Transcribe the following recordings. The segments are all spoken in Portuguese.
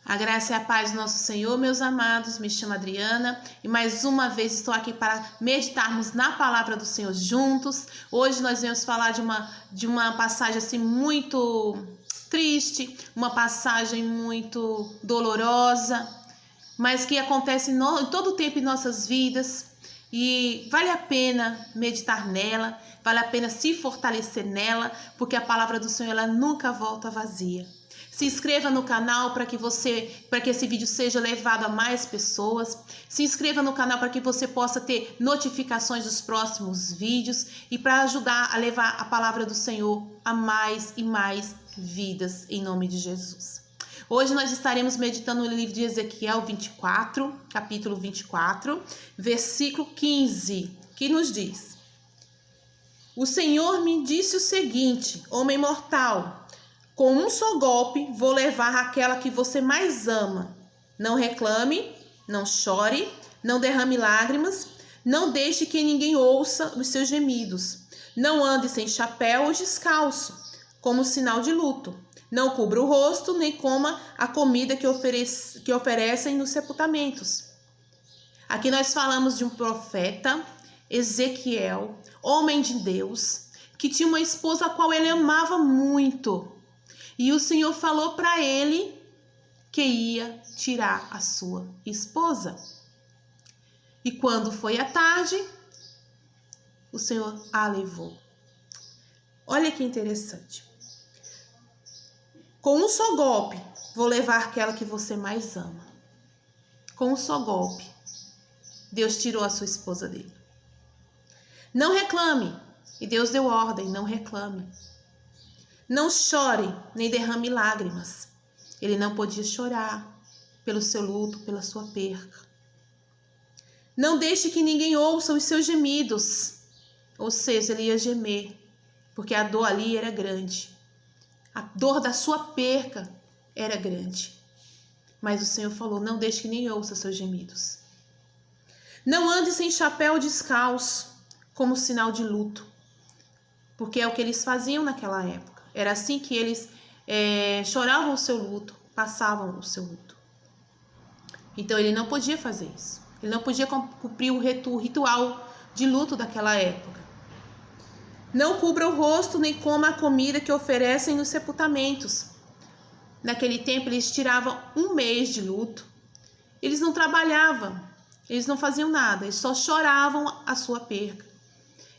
A graça e a paz do nosso Senhor, meus amados, me chamo Adriana e mais uma vez estou aqui para meditarmos na palavra do Senhor juntos. Hoje nós vamos falar de uma passagem assim muito triste, uma passagem muito dolorosa, mas que acontece em todo o tempo em nossas vidas e vale a pena meditar nela, vale a pena se fortalecer nela, porque a palavra do Senhor ela nunca volta vazia. Se inscreva no canal para que esse vídeo seja levado a mais pessoas. Se inscreva no canal para que você possa ter notificações dos próximos vídeos e para ajudar a levar a palavra do Senhor a mais e mais vidas, em nome de Jesus. Hoje nós estaremos meditando no livro de Ezequiel 24, capítulo 24, versículo 15, que nos diz: O Senhor me disse o seguinte: homem mortal, com um só golpe vou levar aquela que você mais ama. Não reclame, não chore, não derrame lágrimas, não deixe que ninguém ouça os seus gemidos. Não ande sem chapéu ou descalço, como sinal de luto. Não cubra o rosto, nem coma a comida que oferecem nos sepultamentos. Aqui nós falamos de um profeta, Ezequiel, homem de Deus, que tinha uma esposa a qual ele amava muito. E o Senhor falou para ele que ia tirar a sua esposa. E quando foi à tarde, o Senhor a levou. Olha que interessante. Com um só golpe, vou levar aquela que você mais ama. Com um só golpe, Deus tirou a sua esposa dele. Não reclame. E Deus deu ordem, não reclame. Não chore, nem derrame lágrimas. Ele não podia chorar pelo seu luto, pela sua perca. Não deixe que ninguém ouça os seus gemidos. Ou seja, ele ia gemer, porque a dor ali era grande. A dor da sua perca era grande. Mas o Senhor falou, não deixe que ninguém ouça os seus gemidos. Não ande sem chapéu descalço, como sinal de luto. Porque é o que eles faziam naquela época. Era assim que eles choravam o seu luto, passavam o seu luto. Então ele não podia fazer isso. Ele não podia cumprir o ritual de luto daquela época. Não cubra o rosto nem coma a comida que oferecem nos sepultamentos. Naquele tempo eles tiravam um mês de luto. Eles não trabalhavam, eles não faziam nada, eles só choravam a sua perca.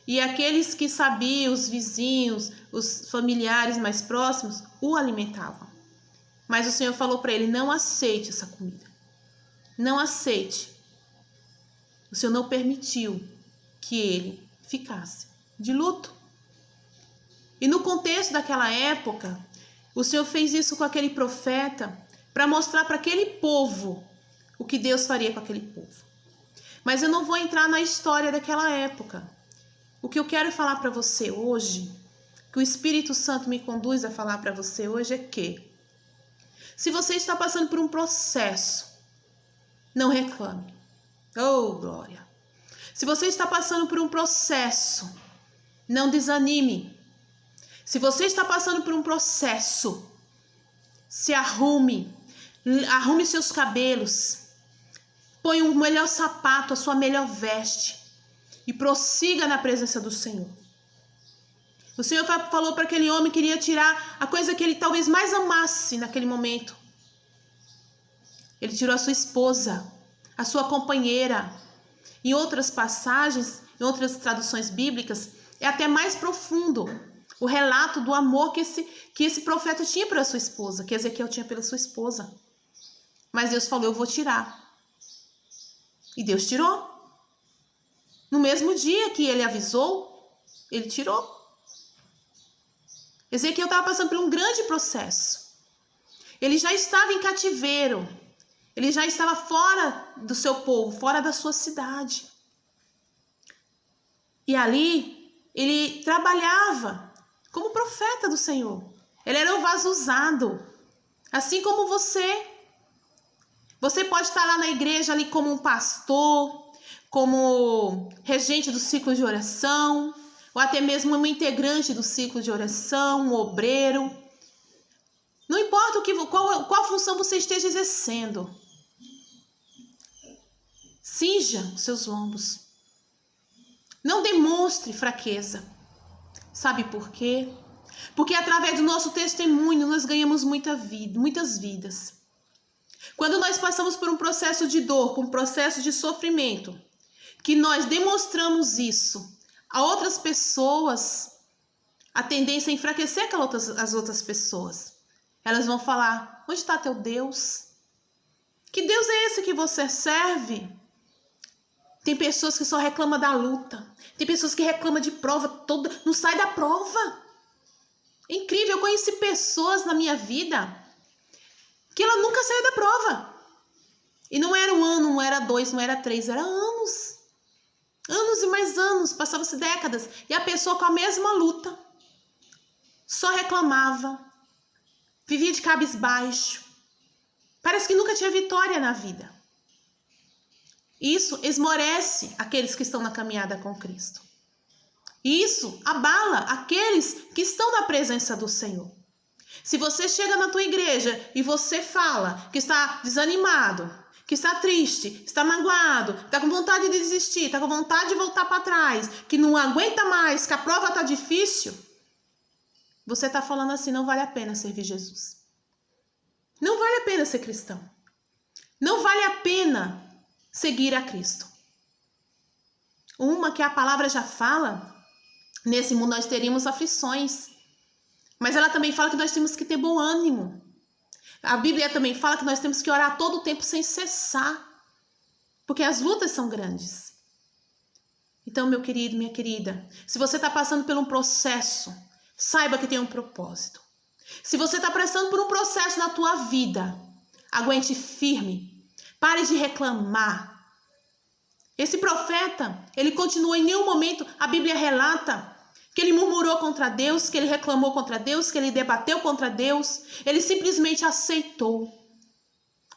E aqueles que sabiam, os vizinhos, os familiares mais próximos, o alimentavam. Mas o Senhor falou para ele, não aceite essa comida. Não aceite. O Senhor não permitiu que ele ficasse de luto. E no contexto daquela época, o Senhor fez isso com aquele profeta para mostrar para aquele povo o que Deus faria com aquele povo. Mas eu não vou entrar na história daquela época. O que eu quero falar para você hoje, que o Espírito Santo me conduz a falar para você hoje é que, se você está passando por um processo, não reclame. Oh, glória! Se você está passando por um processo, não desanime. Se você está passando por um processo, se arrume seus cabelos, põe o melhor sapato, a sua melhor veste, e prossiga na presença do Senhor. O Senhor falou para aquele homem que iria tirar a coisa que ele talvez mais amasse naquele momento. Ele tirou a sua esposa, a sua companheira. Em outras passagens, em outras traduções bíblicas, é até mais profundo o relato do amor que esse profeta tinha pela sua esposa, que Ezequiel tinha pela sua esposa. Mas Deus falou, eu vou tirar. E Deus tirou. No mesmo dia que ele avisou, ele tirou. Ezequiel estava passando por um grande processo. Ele já estava em cativeiro. Ele já estava fora do seu povo, fora da sua cidade. E ali, ele trabalhava como profeta do Senhor. Ele era um vaso usado. Assim como você. Você pode estar lá na igreja ali como um pastor, como regente do ciclo de oração, ou até mesmo um integrante do ciclo de oração, um obreiro. Não importa qual função você esteja exercendo. Cinja os seus lombos. Não demonstre fraqueza. Sabe por quê? Porque através do nosso testemunho nós ganhamos muitas vidas. Quando nós passamos por um processo de dor, por um processo de sofrimento, que nós demonstramos isso a outras pessoas, a tendência é enfraquecer as outras pessoas. Elas vão falar: onde está teu Deus? Que Deus é esse que você serve? Tem pessoas que só reclamam da luta. Tem pessoas que reclamam de prova toda, não sai da prova. É incrível, eu conheci pessoas na minha vida que ela nunca saiu da prova. E não era um ano, não era 2, não era 3, era anos. Anos e mais anos, passavam-se décadas. E a pessoa com a mesma luta. Só reclamava. Vivia de cabisbaixo. Parece que nunca tinha vitória na vida. Isso esmorece aqueles que estão na caminhada com Cristo. Isso abala aqueles que estão na presença do Senhor. Se você chega na tua igreja e você fala que está desanimado, que está triste, está magoado, está com vontade de desistir, está com vontade de voltar para trás, que não aguenta mais, que a prova está difícil, você está falando assim: não vale a pena servir Jesus. Não vale a pena ser cristão. Não vale a pena seguir a Cristo. Uma que a palavra já fala: nesse mundo nós teríamos aflições. Mas ela também fala que nós temos que ter bom ânimo. A Bíblia também fala que nós temos que orar todo o tempo sem cessar. Porque as lutas são grandes. Então, meu querido, minha querida, se você está passando por um processo, saiba que tem um propósito. Se você está passando por um processo na tua vida, aguente firme. Pare de reclamar. Esse profeta, ele continua, em nenhum momento a Bíblia relata que ele murmurou contra Deus, que ele reclamou contra Deus, que ele debateu contra Deus. Ele simplesmente aceitou.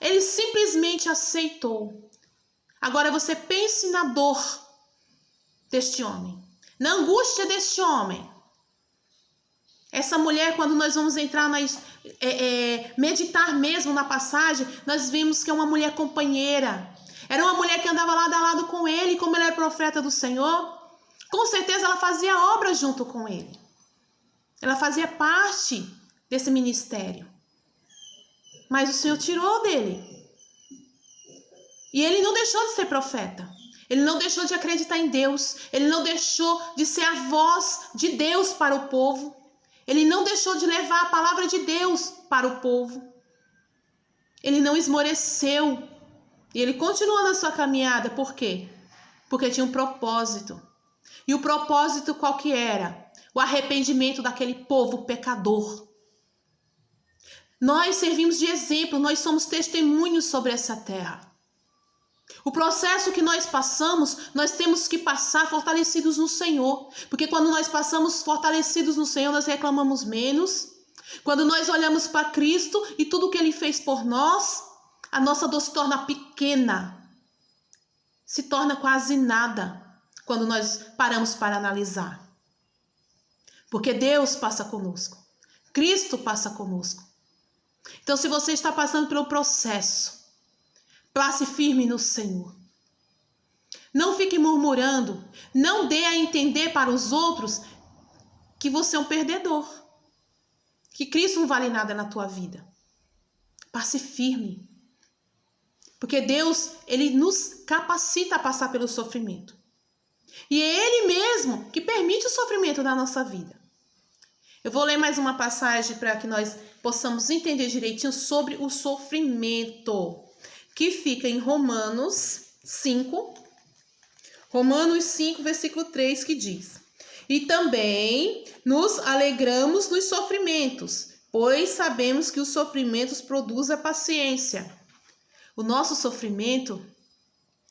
Ele simplesmente aceitou. Agora você pense na dor deste homem, na angústia deste homem. Essa mulher, quando nós vamos entrar meditar mesmo na passagem, nós vimos que é uma mulher companheira. Era uma mulher que andava lado a lado com ele, como ele era profeta do Senhor. Com certeza ela fazia obra junto com ele. Ela fazia parte desse ministério. Mas o Senhor tirou dele. E ele não deixou de ser profeta. Ele não deixou de acreditar em Deus. Ele não deixou de ser a voz de Deus para o povo. Ele não deixou de levar a palavra de Deus para o povo. Ele não esmoreceu. E ele continuou na sua caminhada. Por quê? Porque tinha um propósito. E o propósito qual que era? O arrependimento daquele povo pecador. Nós servimos de exemplo, nós somos testemunhos sobre essa terra. O processo que nós passamos, nós temos que passar fortalecidos no Senhor. Porque quando nós passamos fortalecidos no Senhor, nós reclamamos menos. Quando nós olhamos para Cristo e tudo que Ele fez por nós, a nossa dor se torna pequena. Se torna quase nada. Quando nós paramos para analisar. Porque Deus passa conosco. Cristo passa conosco. Então, se você está passando pelo processo, passe firme no Senhor. Não fique murmurando. Não dê a entender para os outros que você é um perdedor. Que Cristo não vale nada na tua vida. Passe firme. Porque Deus, Ele nos capacita a passar pelo sofrimento. E é Ele mesmo que permite o sofrimento na nossa vida. Eu vou ler mais uma passagem para que nós possamos entender direitinho sobre o sofrimento. Que fica em Romanos 5. Romanos 5, versículo 3, que diz: E também nos alegramos nos sofrimentos, pois sabemos que os sofrimentos produzem a paciência. O nosso sofrimento,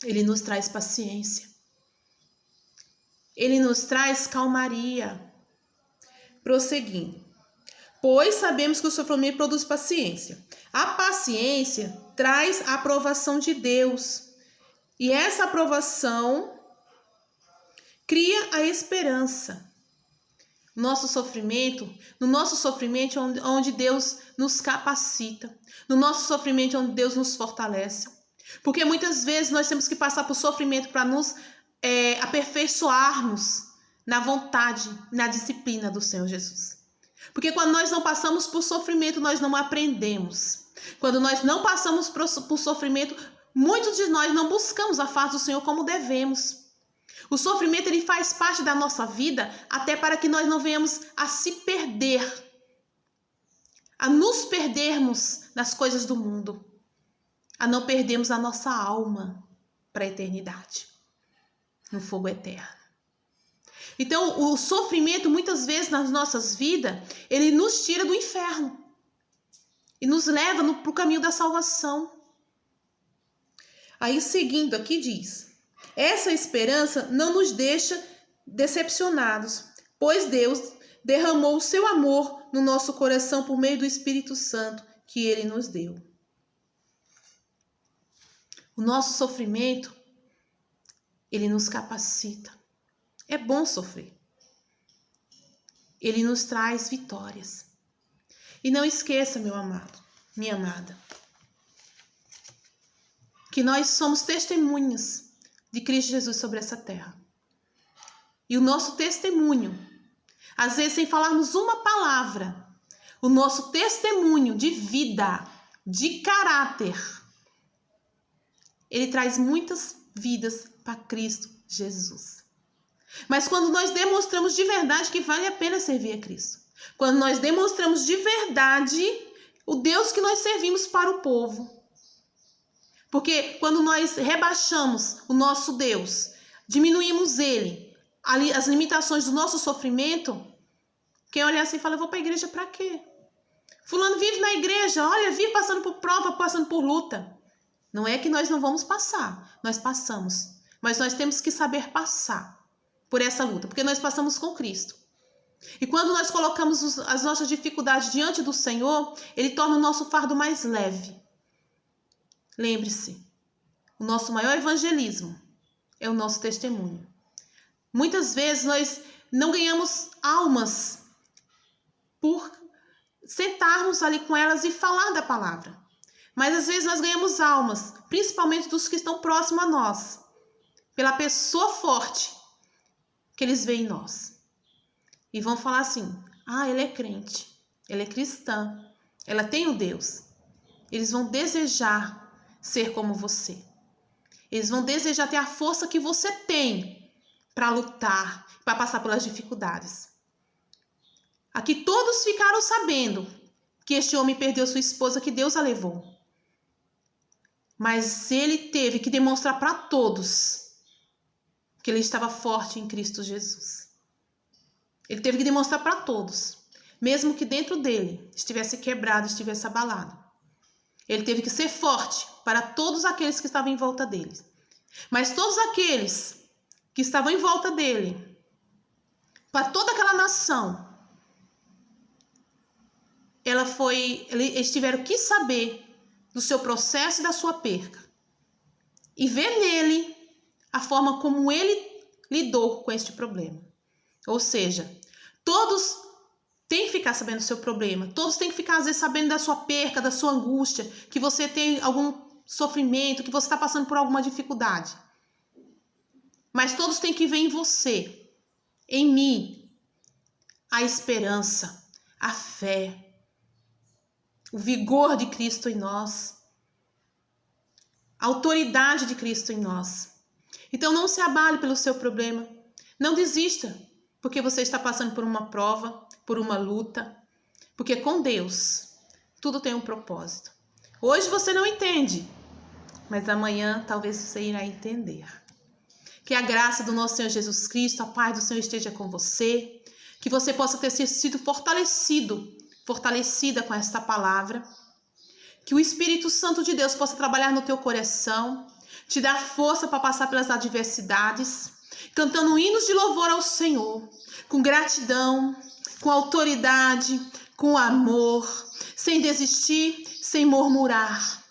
ele nos traz paciência. Ele nos traz calmaria. Prosseguindo. Pois sabemos que o sofrimento produz paciência. A paciência traz a aprovação de Deus. E essa aprovação cria a esperança. no nosso sofrimento onde Deus nos capacita, no nosso sofrimento onde Deus nos fortalece. Porque muitas vezes nós temos que passar por sofrimento para nos aperfeiçoarmos na vontade, na disciplina do Senhor Jesus. Porque quando nós não passamos por sofrimento, nós não aprendemos. Quando nós não passamos por sofrimento, muitos de nós não buscamos a face do Senhor como devemos. O sofrimento ele faz parte da nossa vida até para que nós não venhamos a se perder, a nos perdermos nas coisas do mundo, a não perdermos a nossa alma para a eternidade, no fogo eterno. Então, o sofrimento, muitas vezes nas nossas vidas, ele nos tira do inferno e nos leva para o caminho da salvação. Aí, seguindo aqui, diz: essa esperança não nos deixa decepcionados, pois Deus derramou o seu amor no nosso coração por meio do Espírito Santo que ele nos deu. O nosso sofrimento, ele nos capacita. É bom sofrer. Ele nos traz vitórias. E não esqueça, meu amado, minha amada, que nós somos testemunhas de Cristo Jesus sobre essa terra. E o nosso testemunho, às vezes sem falarmos uma palavra, o nosso testemunho de vida, de caráter, ele traz muitas vidas para Cristo Jesus. Mas quando nós demonstramos de verdade que vale a pena servir a Cristo, quando nós demonstramos de verdade o Deus que nós servimos para o povo, porque quando nós rebaixamos o nosso Deus, diminuímos ele, as limitações do nosso sofrimento, quem olha assim fala: eu vou para a igreja para quê? Fulano vive na igreja, olha, vive passando por prova, passando por luta. Não é que nós não vamos passar, nós passamos, mas nós temos que saber passar por essa luta, porque nós passamos com Cristo. E quando nós colocamos as nossas dificuldades diante do Senhor, ele torna o nosso fardo mais leve. Lembre-se, o nosso maior evangelismo é o nosso testemunho. Muitas vezes nós não ganhamos almas por sentarmos ali com elas e falar da palavra. Mas às vezes nós ganhamos almas, principalmente dos que estão próximos a nós, pela pessoa forte que eles veem em nós. E vão falar assim: ah, ela é crente, ela é cristã, ela tem o Deus. Eles vão desejar ser como você. Eles vão desejar ter a força que você tem para lutar, para passar pelas dificuldades. Aqui todos ficaram sabendo que este homem perdeu sua esposa, que Deus a levou. Mas ele teve que demonstrar para todos que ele estava forte em Cristo Jesus. Ele teve que demonstrar para todos, mesmo que dentro dele estivesse quebrado, estivesse abalado. Ele teve que ser forte para todos aqueles que estavam em volta dele. Mas todos aqueles que estavam em volta dele, para toda aquela nação, eles tiveram que saber do seu processo e da sua perca. E ver nele a forma como ele lidou com este problema. Ou seja, todos têm que ficar sabendo do seu problema. Todos têm que ficar, às vezes, sabendo da sua perca, da sua angústia, que você tem algum sofrimento, que você está passando por alguma dificuldade. Mas todos têm que ver em você, em mim, a esperança, a fé, o vigor de Cristo em nós, a autoridade de Cristo em nós. Então não se abale pelo seu problema, não desista, porque você está passando por uma prova, por uma luta, porque com Deus tudo tem um propósito. Hoje você não entende, mas amanhã talvez você irá entender. Que a graça do nosso Senhor Jesus Cristo, a paz do Senhor esteja com você, que você possa ter sido fortalecida com esta palavra, que o Espírito Santo de Deus possa trabalhar no teu coração, te dar força para passar pelas adversidades, cantando hinos de louvor ao Senhor, com gratidão, com autoridade, com amor, sem desistir, sem murmurar.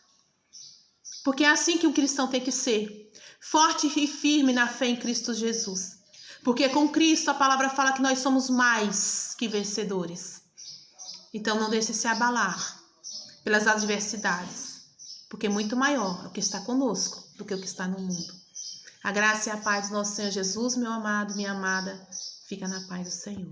Porque é assim que um cristão tem que ser, forte e firme na fé em Cristo Jesus, Porque com Cristo a palavra fala que nós somos mais que vencedores. Então não deixe se abalar pelas adversidades, porque é muito maior o que está conosco do que o que está no mundo. A graça e a paz do nosso Senhor Jesus, meu amado, minha amada, fica na paz do Senhor.